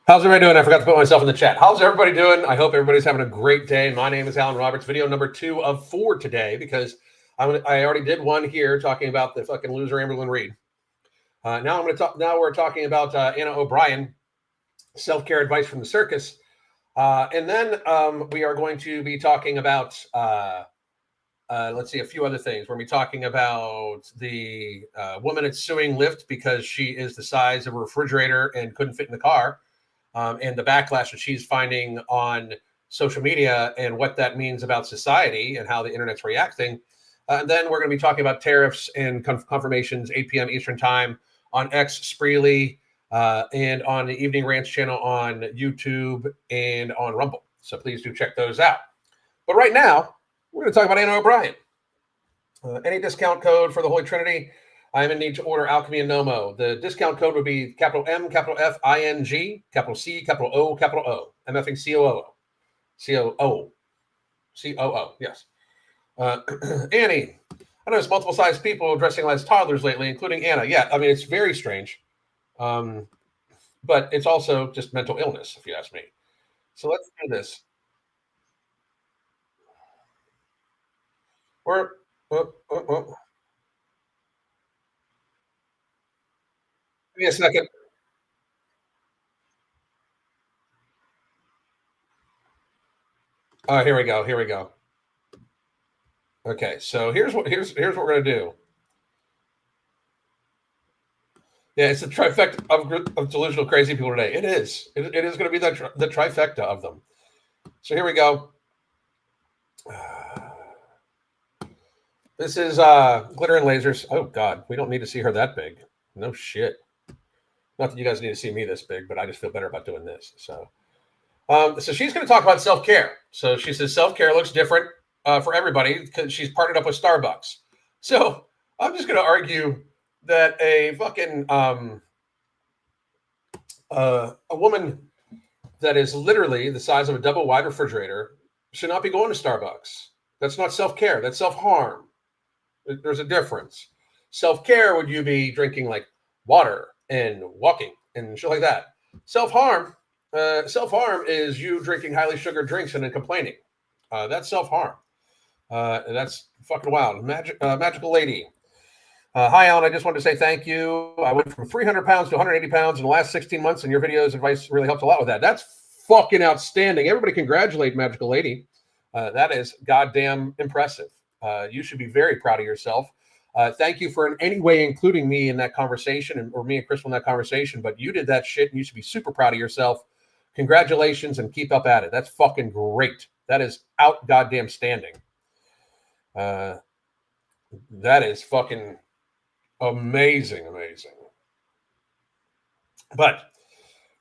How's everybody doing? I forgot to put myself in the chat. How's everybody doing? I hope everybody's having a great day. My name is Alan Roberts. Video number 2 of 4 today because I already did one here talking about the fucking loser Amberlyn Reed. Now I'm going to talk. Now we're talking about Anna O'Brien, self-care advice from the circus, and then we are going to be talking about let's see, a few other things. We're going to be talking about the woman that's suing Lyft because she is the size of a refrigerator and couldn't fit in the car. And the backlash that she's finding on social media and what that means about society and how the internet's reacting. And then we're going to be talking about tariffs and confirmations, 8 p.m. Eastern time on X, Spreely, and on the Evening Rants channel on YouTube and on Rumble. So please do check those out. But right now, we're going to talk about Anna O'Brien. Any discount code for the Holy Trinity? I'm in need to order Alchemy and Nomo. The discount code would be capital M, capital F, ING, capital C, capital O, capital O. I'm effing COO. COO. COO, yes. Annie, I noticed multiple sized people dressing as toddlers lately, including Anna. Yeah, I mean, it's very strange. But it's also just mental illness, if you ask me. So let's do this. We're... Give me a second. Here we go. Here we go. Okay, so here's what we're gonna do. Yeah, it's the trifecta of delusional crazy people today. It is. It is going to be the trifecta of them. So here we go. This is Glitter and Lasers. Oh God, we don't need to see her that big. No shit. Not that you guys need to see me this big, but I just feel better about doing this. So she's going to talk about self-care. So she says self-care looks different for everybody because she's partnered up with Starbucks. So I'm just going to argue that a fucking a woman that is literally the size of a double wide refrigerator should not be going to Starbucks. That's not self-care. That's self-harm. There's a difference. Self-care would you be drinking like water and walking and shit like that. Self-harm is you drinking highly sugared drinks and then complaining. That's self-harm. And that's fucking wild. Magical lady. Hi, Alan. I just wanted to say thank you. I went from 300 pounds to 180 pounds in the last 16 months, and your videos advice really helped a lot with that. That's fucking outstanding. Everybody congratulate Magical Lady. That is goddamn impressive. You should be very proud of yourself. Thank you for in any way including me in that conversation, or me and Crystal in that conversation, but you did that shit, and you should be super proud of yourself. Congratulations, and keep up at it. That's fucking great. That is out goddamn standing. That is fucking... amazing. But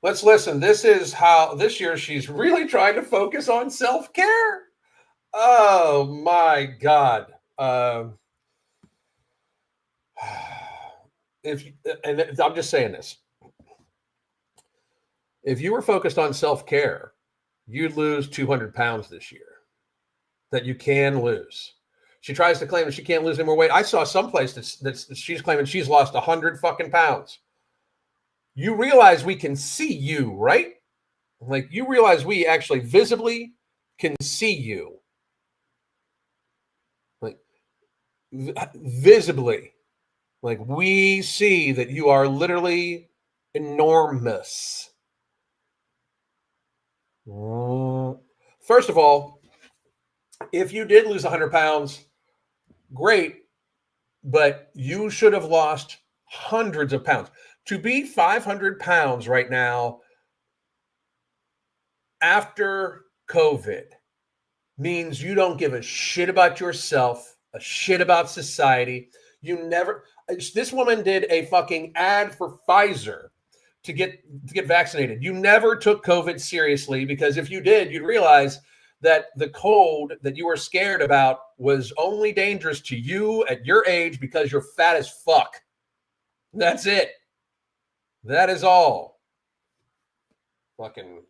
let's listen. This is how this year she's really trying to focus on self-care. Oh my God. I'm just saying this. If you were focused on self-care, you'd lose 200 pounds this year. That you can lose. She tries to claim that she can't lose any more weight. I saw someplace that she's claiming she's lost 100 fucking pounds. You realize we can see you, right? Like, you realize we actually visibly can see you. Like, visibly. Like, we see that you are literally enormous. First of all, if you did lose 100 pounds, great, but you should have lost hundreds of pounds. To be 500 pounds right now after COVID means you don't give a shit about yourself, a shit about society. This woman did a fucking ad for Pfizer to get vaccinated. You never took COVID seriously, because if you did, you'd realize that the cold that you were scared about was only dangerous to you at your age because you're fat as fuck. That's it. That is all. Fucking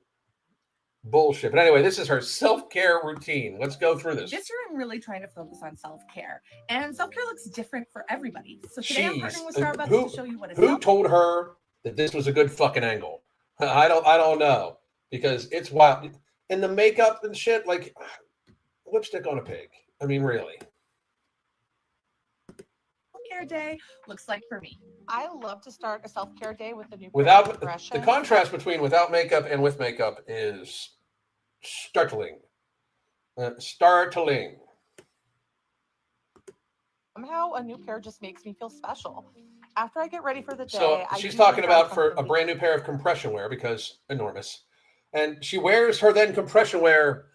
bullshit. But anyway, this is her self-care routine. Let's go through this. This year, I'm really trying to focus on self-care. And self-care looks different for everybody. So today I'm partnering with Starbucks to show you what is Who told her that this was a good fucking angle? I don't know, because it's wild. And the makeup and shit, like lipstick on a pig. I mean, really. Self-care day looks like for me. I love to start a self-care day with a new Without brushing. the contrast between without makeup and with makeup is startling. Startling. Somehow a new pair just makes me feel special. After I get ready for the day, So I she's usually talking grab about for a something brand new pair of compression wear, because enormous. And she wears her then compression wear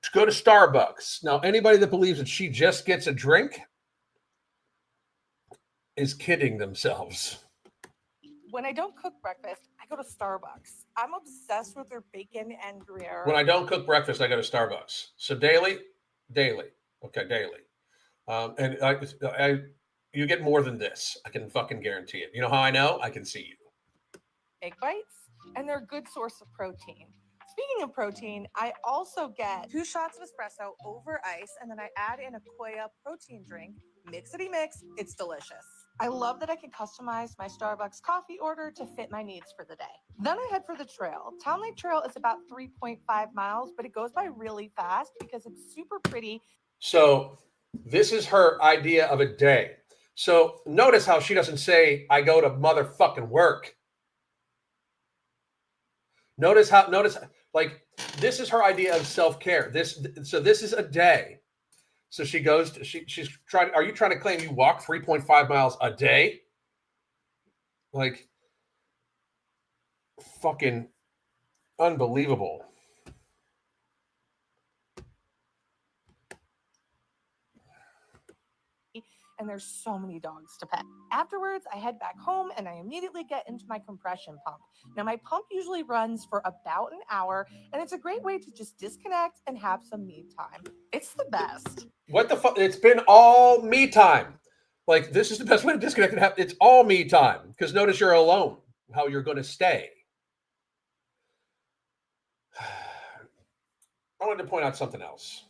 to go to Starbucks. Now, anybody that believes that she just gets a drink is kidding themselves. When I don't cook breakfast, I go to Starbucks. I'm obsessed with their bacon and Gruyere. When I don't cook breakfast, I go to Starbucks. So daily. Okay, daily. And you get more than this. I can fucking guarantee it. You know how I know? I can see you. Egg bites, and they're a good source of protein. Speaking of protein, I also get 2 shots of espresso over ice, and then I add in a Koya protein drink. Mixity mix, it's delicious. I love that I can customize my Starbucks coffee order to fit my needs for the day. Then I head for the trail. Town Lake Trail is about 3.5 miles, but it goes by really fast because it's super pretty. So this is her idea of a day. So notice how she doesn't say, I go to motherfucking work. Notice like this is her idea of self-care. This is a day. So she goes to, she's trying. Are you trying to claim you walk 3.5 miles a day? Like fucking unbelievable. And there's so many dogs to pet. Afterwards, I head back home and I immediately get into my compression pump. Now, my pump usually runs for about an hour, and it's a great way to just disconnect and have some me time. It's the best. What the fuck? It's been all me time. Like, this is the best way to disconnect and have, it's all me time. Because notice you're alone, how you're going to stay. I wanted to point out something else.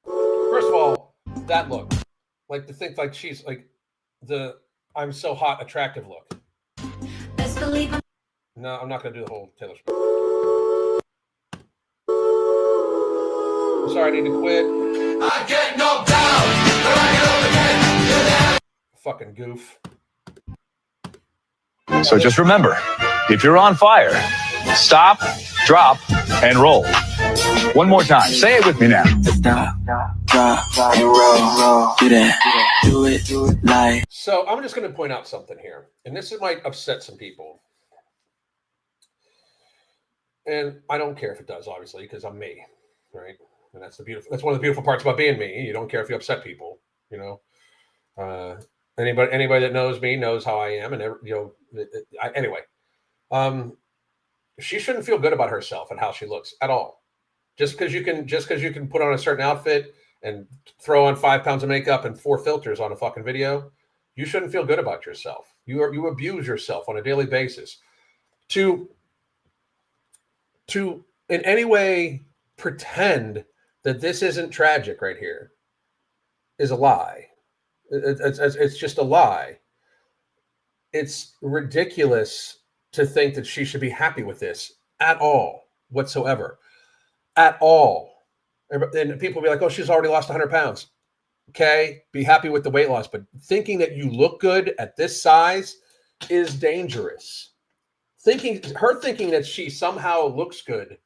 First of all, that look, like to think like she's like the I'm so hot, attractive look. Best believe I'm No, I'm not going to do the whole Taylor Swift. I'm sorry, I need to quit. I get knocked down, but I get up again. Fucking goof. So just remember, if you're on fire, stop, drop, and roll. One more time. Say it with me now. Stop, drop, and roll. Do that. Do it like. So I'm just going to point out something here, and this might upset some people. And I don't care if it does, obviously, because I'm me, right? And that's one of the beautiful parts about being me. You don't care if you upset people, you know. Anybody that knows me knows how I am, and anyway. She shouldn't feel good about herself and how she looks at all. Just because you can put on a certain outfit and throw on 5 pounds of makeup and 4 filters on a fucking video, you shouldn't feel good about yourself. You abuse yourself on a daily basis. To in any way pretend that this isn't tragic right here is a lie. It's just a lie. It's ridiculous to think that she should be happy with this at all, whatsoever, at all. And people will be like, oh, she's already lost 100 pounds. Okay, be happy with the weight loss. But thinking that you look good at this size is dangerous. Thinking that she somehow looks good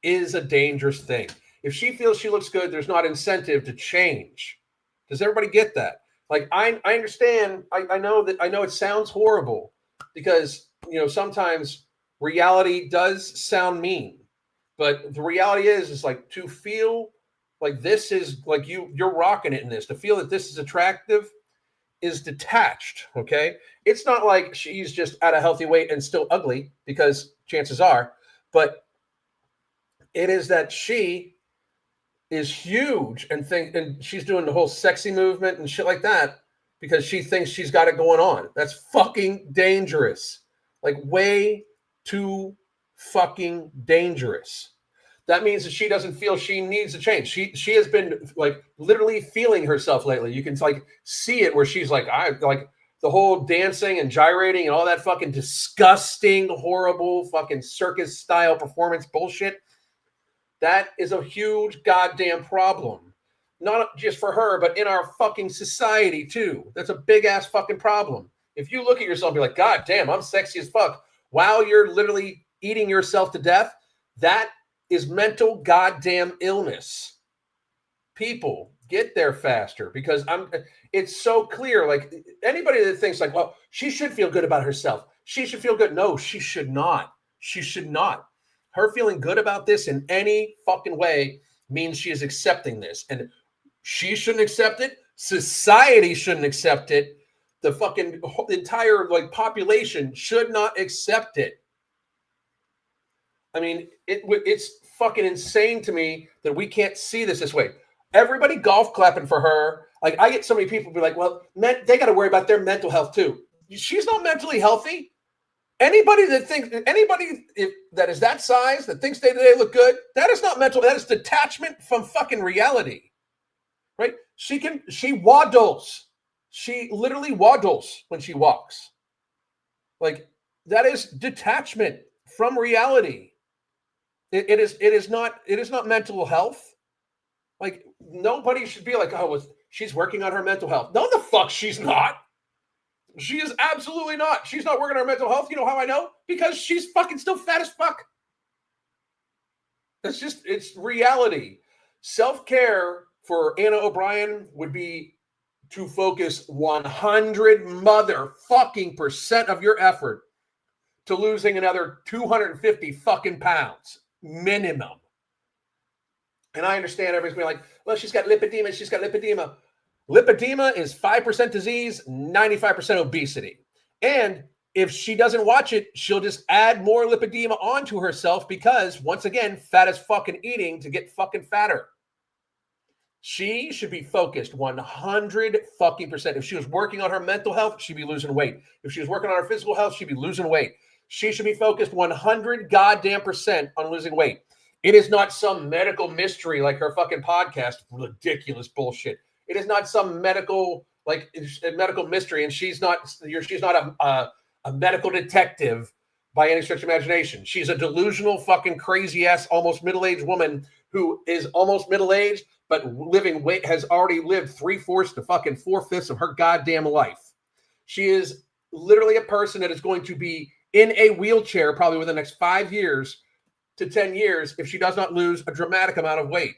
is a dangerous thing. If she feels she looks good, there's not incentive to change. Does everybody get that? Like, I understand. I know it sounds horrible because, sometimes reality does sound mean, but the reality is like to feel like this is like you're rocking it in this, to feel that this is attractive is detached. Okay. It's not like she's just at a healthy weight and still ugly, because chances are, but it is that she is huge and she's doing the whole sexy movement and shit like that because she thinks she's got it going on. That's fucking dangerous. Like, way too fucking dangerous. That means that she doesn't feel she needs to change. She has been like literally feeling herself lately. You can like see it where she's like, the whole dancing and gyrating and all that fucking disgusting, horrible fucking circus style performance bullshit, that is a huge goddamn problem. Not just for her, but in our fucking society too. That's a big ass fucking problem. If you look at yourself and be like, God damn, I'm sexy as fuck, while you're literally eating yourself to death, that is mental goddamn illness. People, get there faster, because it's so clear. Like, anybody that thinks like, well, she should feel good about herself, she should feel good. No, she should not. She should not. Her feeling good about this in any fucking way means she is accepting this, and she shouldn't accept it. Society shouldn't accept it. The fucking entire like population should not accept it. I mean, it's fucking insane to me that we can't see this way. Everybody golf clapping for her. Like, I get so many people be like, well, they got to worry about their mental health too. She's not mentally healthy. Anybody that is that size, that thinks they look good, that is not mental. That is detachment from fucking reality, right? She waddles. She literally waddles when she walks. Like, that is detachment from reality. It is not mental health. Like, nobody should be like, oh, she's working on her mental health. No, the fuck she's not. She is absolutely not. She's not working on her mental health. You know how I know? Because she's fucking still fat as fuck. It's reality. Self-care for Anna O'Brien would be to focus 100 motherfucking% of your effort to losing another 250 fucking pounds minimum. And I understand everybody's being like, well, she's got lipedema. She's got lipedema. Lipedema is 5% disease, 95% obesity. And if she doesn't watch it, she'll just add more lipedema onto herself because, once again, fat is fucking eating to get fucking fatter. She should be focused 100 fucking percent. If she was working on her mental health, she'd be losing weight. If she was working on her physical health, she'd be losing weight. She should be focused 100 goddamn percent on losing weight. It is not some medical mystery like her fucking podcast. Ridiculous bullshit. It is not some medical mystery, and she's not a medical detective by any stretch of imagination. She's a delusional fucking crazy ass almost middle-aged woman who is almost middle-aged, but has already lived 3/4 to fucking 4/5 of her goddamn life. She is literally a person that is going to be in a wheelchair probably within the next 5 years to 10 years if she does not lose a dramatic amount of weight.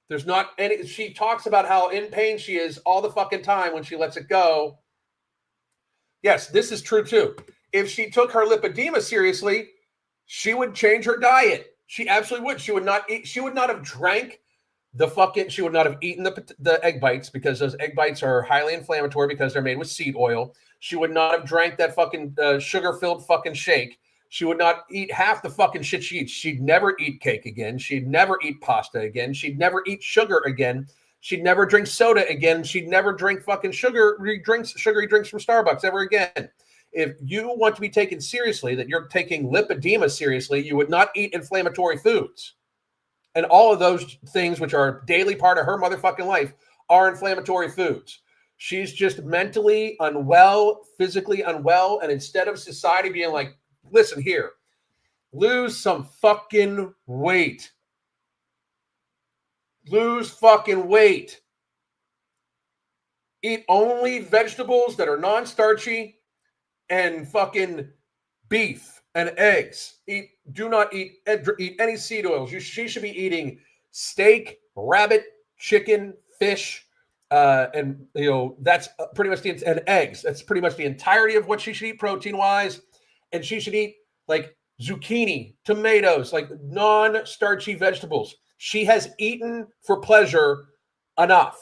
There's not any. She talks about how in pain she is all the fucking time when she lets it go. Yes, this is true too. If she took her lipedema seriously, she would change her diet. She absolutely would. She would not eat. She would not have drank she would not have eaten the egg bites, because those egg bites are highly inflammatory because they're made with seed oil. She would not have drank that fucking sugar-filled fucking shake. She would not eat half the fucking shit she eats. She'd never eat cake again. She'd never eat pasta again. She'd never eat sugar again. She'd never drink soda again. She'd never drink fucking sugary drinks from Starbucks ever again. If you want to be taken seriously, that you're taking lipedema seriously, you would not eat inflammatory foods. And all of those things, which are a daily part of her motherfucking life, are inflammatory foods. She's just mentally unwell, physically unwell. And instead of society being like, listen here, lose some fucking weight. Lose fucking weight. Eat only vegetables that are non-starchy and fucking beef and eggs. Do not eat any seed oils. She should be eating steak, rabbit, chicken, fish, and that's pretty much and eggs. That's pretty much the entirety of what she should eat protein-wise. And she should eat like zucchini, tomatoes, like non-starchy vegetables. She has eaten for pleasure enough.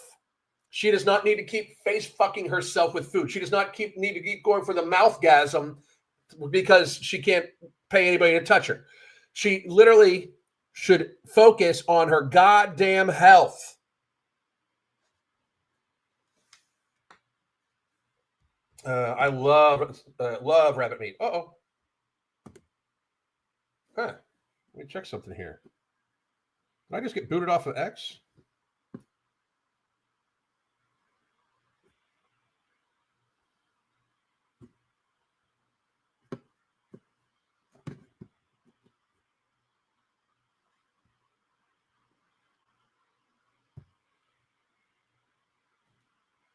She does not need to keep face fucking herself with food. She does not need to keep going for the mouthgasm because she can't pay anybody to touch her. She literally should focus on her goddamn health. I love rabbit meat. Uh-oh. Huh. Let me check something here. Did I just get booted off of X?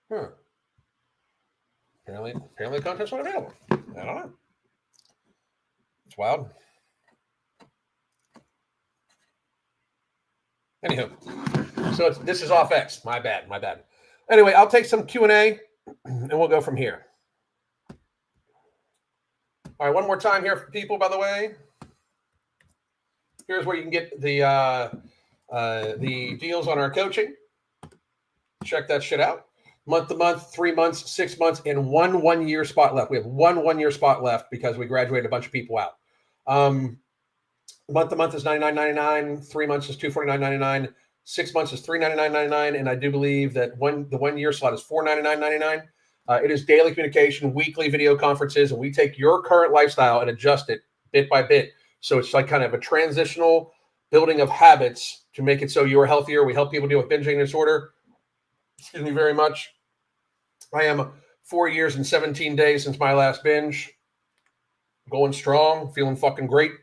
Apparently the content's not available. I don't know. It's wild. Anywho, so this is off X. My bad. Anyway, I'll take some Q&A and we'll go from here. All right, one more time here for people, by the way. Here's where you can get the deals on our coaching. Check that shit out. Month to month, 3 months, 6 months, and one 1 year spot left. We have one year spot left because we graduated a bunch of people out. Month to month is $99.99. 3 months is $249.99. 6 months is $399.99. And I do believe that the 1 year slot is $499.99. It is daily communication, weekly video conferences, and we take your current lifestyle and adjust it bit by bit. So it's like kind of a transitional building of habits to make it so you're healthier. We help people deal with binge eating disorder. Excuse me very much. I am 4 years and 17 days since my last binge. Going strong, feeling fucking great.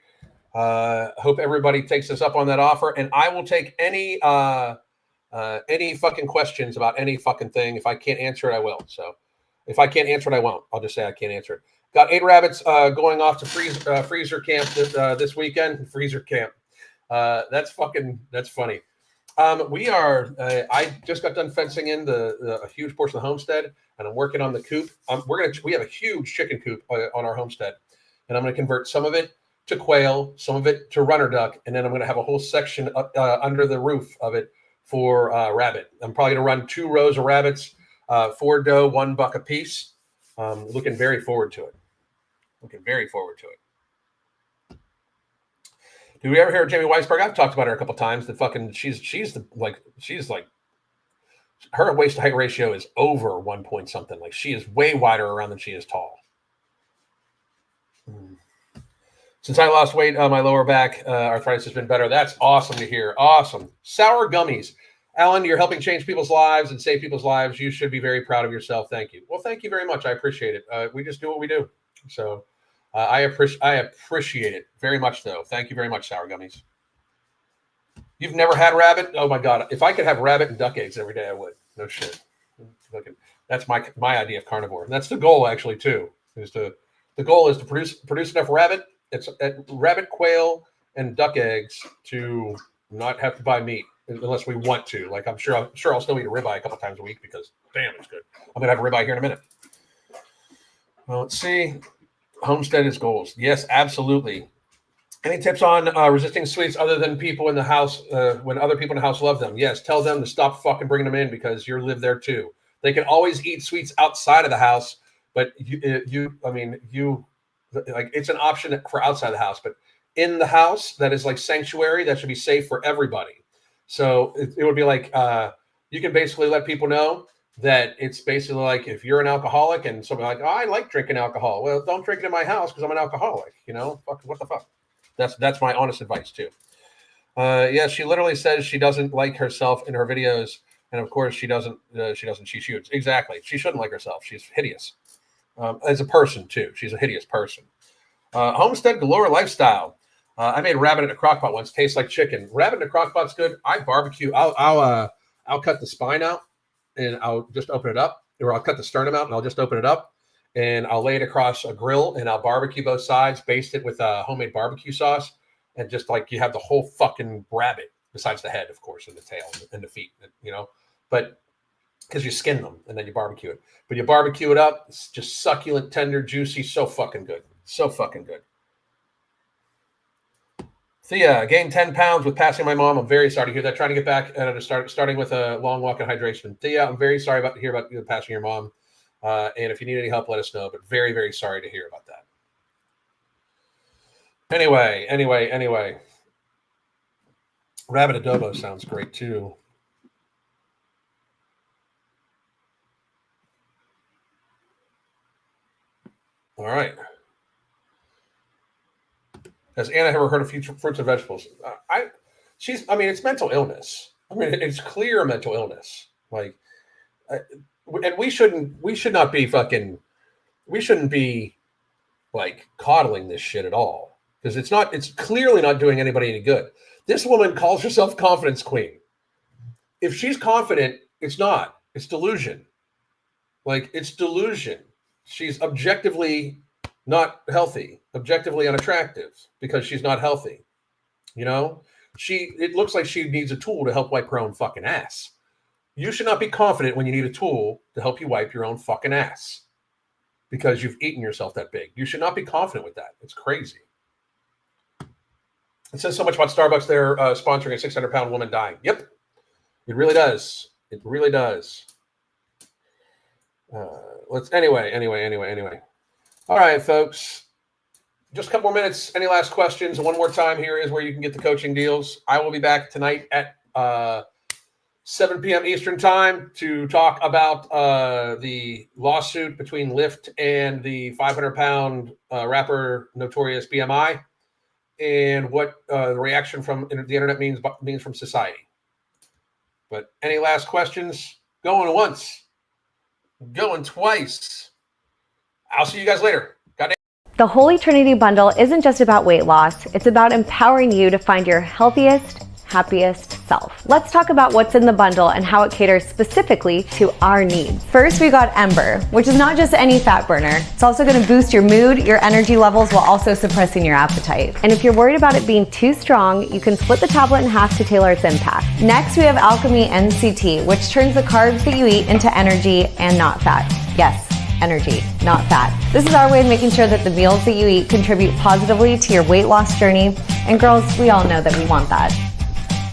Hope everybody takes us up on that offer. And I will take any fucking questions about any fucking thing. If I can't answer it, I will. So if I can't answer it, I won't. I'll just say I can't answer it. Got 8 rabbits going off to freezer camp this weekend. Freezer camp. That's funny. I just got done fencing in a huge portion of the homestead, and I'm working on the coop. We have a huge chicken coop on our homestead, and I'm going to convert some of it to quail, some of it to runner duck, and then I'm going to have a whole section under the roof of it for rabbit. I'm probably going to run 2 rows of rabbits, 4 doe, $1 a piece. Looking very forward to it. Did we ever hear of Jamie Weisberg? I've talked about her a couple times. That fucking she's like her waist to height ratio is over 1 point something. Like she is way wider around than she is tall. Since I lost weight on my lower back, arthritis has been better. That's awesome to hear. Awesome. Sour gummies. Alan, you're helping change people's lives and save people's lives. You should be very proud of yourself. Thank you. Well, thank you very much. I appreciate it. We just do what we do. So I appreciate it very much, though. Thank you very much, Sour Gummies. You've never had rabbit? Oh, my God. If I could have rabbit and duck eggs every day, I would. No shit. That's my idea of carnivore. And that's the goal, actually, too. The goal is to produce enough rabbit. It's rabbit, quail, and duck eggs to not have to buy meat unless we want to. Like I'm sure I'll still eat a ribeye a couple times a week because damn, it's good. I'm gonna have a ribeye here in a minute. Well, let's see. Homestead is goals. Yes, absolutely. Any tips on resisting sweets other than people in the house when other people in the house love them? Yes, tell them to stop fucking bringing them in because you live there too. They can always eat sweets outside of the house, but like it's an option for outside the house, but in the house that is like sanctuary, that should be safe for everybody. So it would be like you can basically let people know that it's basically like if you're an alcoholic and somebody like, oh, I like drinking alcohol. Well, don't drink it in my house because I'm an alcoholic. You know, what the fuck? That's my honest advice too. Yeah, she literally says she doesn't like herself in her videos, and of course she doesn't. She shoots exactly. She shouldn't like herself. She's hideous. As a person too. She's a hideous person. Homestead Galore Lifestyle. I made rabbit in a crock pot once. Tastes like chicken. Rabbit in a crock pot's good. I barbecue. I'll cut the spine out and I'll just open it up, or I'll cut the sternum out and I'll just open it up and I'll lay it across a grill and I'll barbecue both sides, baste it with a homemade barbecue sauce, and just like you have the whole fucking rabbit besides the head, of course, and the tail and the feet, you know, but because you skin them and then you barbecue it. But you barbecue it up. It's just succulent, tender, juicy. So fucking good. So fucking good. Thea, gained 10 pounds with passing my mom. I'm very sorry to hear that. Trying to get back and starting with a long walk and hydration. Thea, I'm very sorry to hear about you passing your mom. And if you need any help, let us know. But very, very sorry to hear about that. Anyway. Rabbit adobo sounds great too. All right. Has Anna ever heard of fruits and vegetables? It's mental illness. I mean, it's clear mental illness. Like, and we shouldn't be like coddling this shit at all because it's clearly not doing anybody any good. This woman calls herself confidence queen. If she's confident, it's not. It's delusion. Like, it's delusion. She's objectively not healthy, objectively unattractive because she's not healthy. You know, it looks like she needs a tool to help wipe her own fucking ass. You should not be confident when you need a tool to help you wipe your own fucking ass because you've eaten yourself that big. You should not be confident with that. It's crazy. It says so much about Starbucks. They're sponsoring a 600-pound woman dying. Yep. It really does. It really does. Anyway. All right, folks. Just a couple more minutes. Any last questions? One more time, here is where you can get the coaching deals. I will be back tonight at 7 p.m. Eastern time to talk about the lawsuit between Lyft and the 500-pound rapper Notorious BMI and what the reaction from the internet means from society. But any last questions? Going once, going twice. I'll see you guys later. The Holy Trinity Bundle isn't just about weight loss, it's about empowering you to find your healthiest, happiest self. Let's talk about what's in the bundle and how it caters specifically to our needs. First, we got Ember, which is not just any fat burner. It's also going to boost your mood, your energy levels, while also suppressing your appetite. And if you're worried about it being too strong, you can split the tablet in half to tailor its impact. Next, we have Alchemy NCT, which turns the carbs that you eat into energy and not fat. Yes, energy, not fat. This is our way of making sure that the meals that you eat contribute positively to your weight loss journey. And girls, we all know that we want that.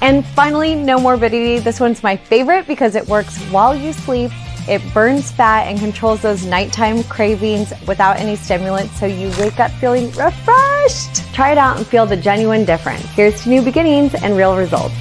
And finally, no morbidity. This one's my favorite because it works while you sleep. It burns fat and controls those nighttime cravings without any stimulants, so you wake up feeling refreshed. Try it out and feel the genuine difference. Here's to new beginnings and real results.